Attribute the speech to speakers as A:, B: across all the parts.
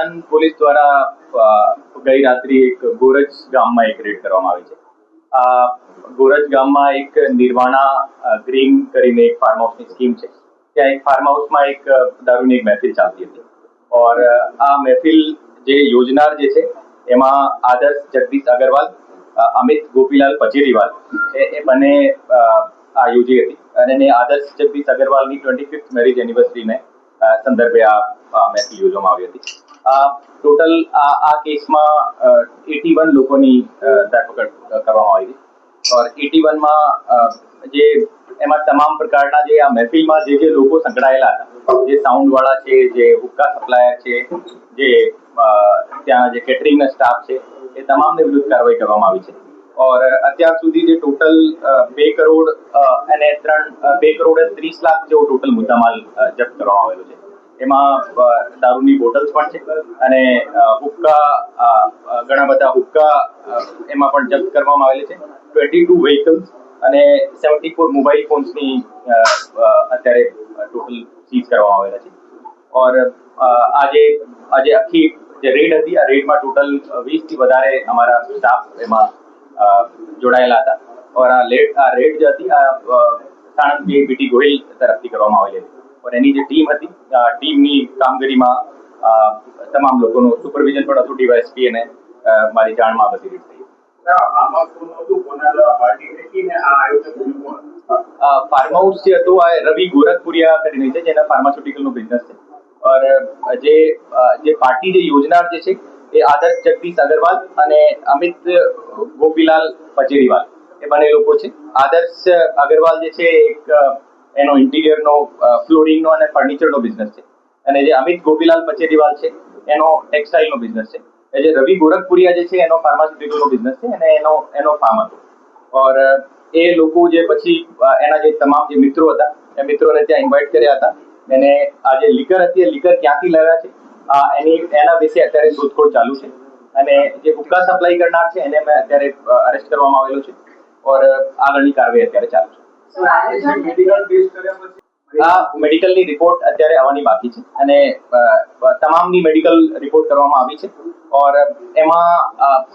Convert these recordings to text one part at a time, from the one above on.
A: Anand police દ્વારા ગઈ રાત્રે એક ગોરજ ગામમાં એક રેડ કરવામાં આવી છે. આ ગોરજ ગામમાં એક નિર્વાણા ગ્રીન કરીને એક ફાર્મ હાઉસની સ્કીમ છે. ત્યાં એક ફાર્મ હાઉસમાં એક દારૂની એક મહેફિલ ચાલતી હતી और આ મહેફિલ જે યોજનાર જે છે એમાં આદર્શ જગદીશ અગ્રવાલ, અમિત ગોપીલાલ પચેરીવાલ એ બંને આ યોજી હતી અને આદર્શ જગદીશ અગ્રવાલની 25th મેરેજ એનિવર્સરીને સંદર્ભે આ મહેફિલ યોજવામાં આવી હતી. ટોટલ આ કેસમાં 81 લોકોની ધરપકડ કરવામાં આવી હતી और 81માં જે એમાં તમામ પ્રકારના જે આ મહેફિલમાં જે લોકો સંકળાયેલા હતા, જે સાઉન્ડ વાળા છે, જે હુક્કા સપ્લાયર છે, જે ત્યાં જે કેટરિંગના સ્ટાફ છે, એ તમામને વિરુદ્ધ કાર્યવાહી કરવામાં આવી છે. और અત્યાર સુધી જે ટોટલ 2 કરોડ અને 2 કરોડ 30 લાખ જેવો ટોટલ મુદ્દામાલ જપ્ત કરવામાં આવેલો છે. એમાં દારૂની બોટલ્સ પણ છે અને હુક્કા ઘણા બધા હુક્કા એમાં પણ જપ્ત કરવામાં આવેલી છે. 22 વ્હીકલ્સ અને 74 મોબાઈલ ફોન્સની અત્યારે ટોટલ સીઝ કરવામાં આવેલા છે. और આજે આખી જે રેડ હતી, આ રેડમાં ટોટલ 20 થી વધારે અમારા સ્ટાફ એમાં જોડાયેલા હતા और આ રેડ જે હતી સાણંદ બીટી ગોહિલ તરફથી કરવામાં આવેલી હતી और એની જે ટીમ હતી, ટીમની કામગીરીમાં તમામ લોકોનું સુપરવિઝન પણ હતું ડીવાયએસપી અને મારી જાણમાં બધી રીતે થઈ. ફાર્મ હાઉસ જે હતું આ રવિ ગોરખપુરિયા કરીને છે, જેના ફાર્માસ્યુટિકલનો બિઝનેસ છે. और જે પાર્ટી જે યોજનાર જે છે એ આદર્શ જગદીશ અગ્રવાલ અને અમિત ગોપીલાલ પચેરીવાલ એ બંને લોકો છે. આદર્શ અગ્રવાલ જે છે એક એનો ઇન્ટિરિયરનો ફ્લોરિંગનો અને ફર્નિચરનો બિઝનેસ છે અને જે અમિત ગોપીલાલ પચેરીવાલ છે એનો ટેક્સટાઇલનો બિઝનેસ છે. જે રવિ ગોરખપુરિયા જે છે એનો ફાર્માસ્યુટિકલનો બિઝનેસ છે અને એનો ફાર્મ હતો. और એ લોકો જે પછી એના જે તમામ જે મિત્રો હતા એ મિત્રોને ત્યાં ઇન્વાઇટ કર્યા હતા. એને આ જે લીકર હતી એ લીકર ક્યાંથી લાવ્યા છે એના વિશે અત્યારે શોધખોળ ચાલુ છે અને જે હુક્કા સપ્લાય કરનાર છે એને મેં અત્યારે અરેસ્ટ કરવામાં આવેલો છે और આગળની કાર્યવાહી અત્યારે ચાલુ છે. આ મેડિકલની રિપોર્ટ અત્યારે આવવાની બાકી છે અને તમામની મેડિકલ રિપોર્ટ કરવામાં આવી છે और એમાં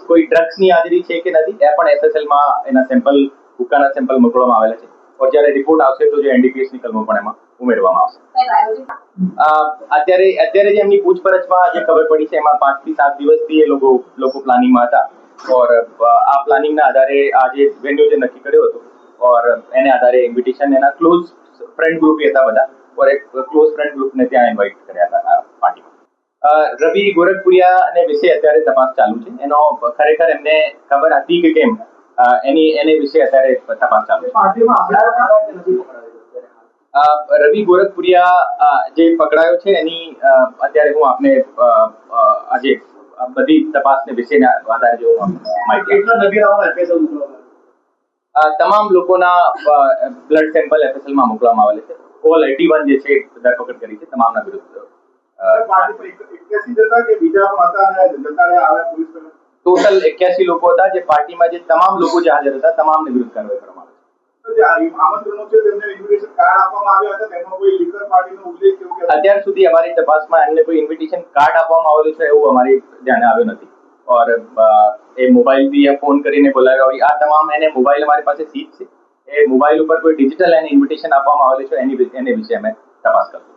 A: કોઈ ડ્રગ્સની હાજરી છે કે નથી એ પણ એસએસએલમાં એના સેમ્પલ હુક્કાના સેમ્પલ મોકલવામાં આવેલા છે और જ્યારે રિપોર્ટ આવશે તો જે એનડીપીએસની કલમો પણ એમાં ઉમેરવામાં આવશે. અત્યારે જે એમની પૂછપરછમાં જે ખબર પડી છે એમાં 5 થી 7 દિવસથી એ લોકો પ્લાનિંગમાં હતા और આ પ્લાનિંગના આધારે આ જે વેન્યુ જે નક્કી કર્યો હતો और એને આધારે ઇન્વિટેશન એના ક્લોઝ ફ્રેન્ડ ગ્રુપ હતા બધા और એક ક્લોઝ ફ્રેન્ડ ગ્રુપને ત્યાં ઇન્વાઇટ કર્યા હતા આ પાર્ટીમાં. રવિ ગોરખપુરિયા વિશે અત્યારે તપાસ ચાલુ છે. એનો ખરેખર એમને ખબર હતી કે કેમ એને વિશે અત્યારે તપાસ ચાલુ છે. રવિ ગોરખપુરિયા જે પકડાયો છે એની અત્યારે હું આપને આજે બધી તપાસને વિશેના આધારે જો માહિતી તમામ લોકોના બ્લડ સેમ્પલ એફએસએલમાં મોકલવામાં આવેલ છે. ઓલ 81 જે છે ધરપકડ કરી છે તમામના વિરુદ્ધ. ટોટલ 81 લોકો હતા જે પાર્ટીમાં જે તમામ લોકો જે હાજર હતા તમામને વિરુદ્ધ કાર્યવાહી કરવામાં આવે. અત્યાર સુધી અમારી તપાસમાં એમને કોઈ ઇન્વિટેશન કાર્ડ આપવામાં આવેલું છે એવું અમારી ધ્યાને આવ્યું નથી और એ મોબાઈલથી ફોન કરીને બોલાવ્યા હોય આ તમામ એને મોબાઈલ અમારી પાસે સીઝ છે. એ મોબાઈલ ઉપર કોઈ ડિજિટલ એને ઇન્વિટેશન આપવામાં આવેલું છે એની વિશે અમે તપાસ કરશું.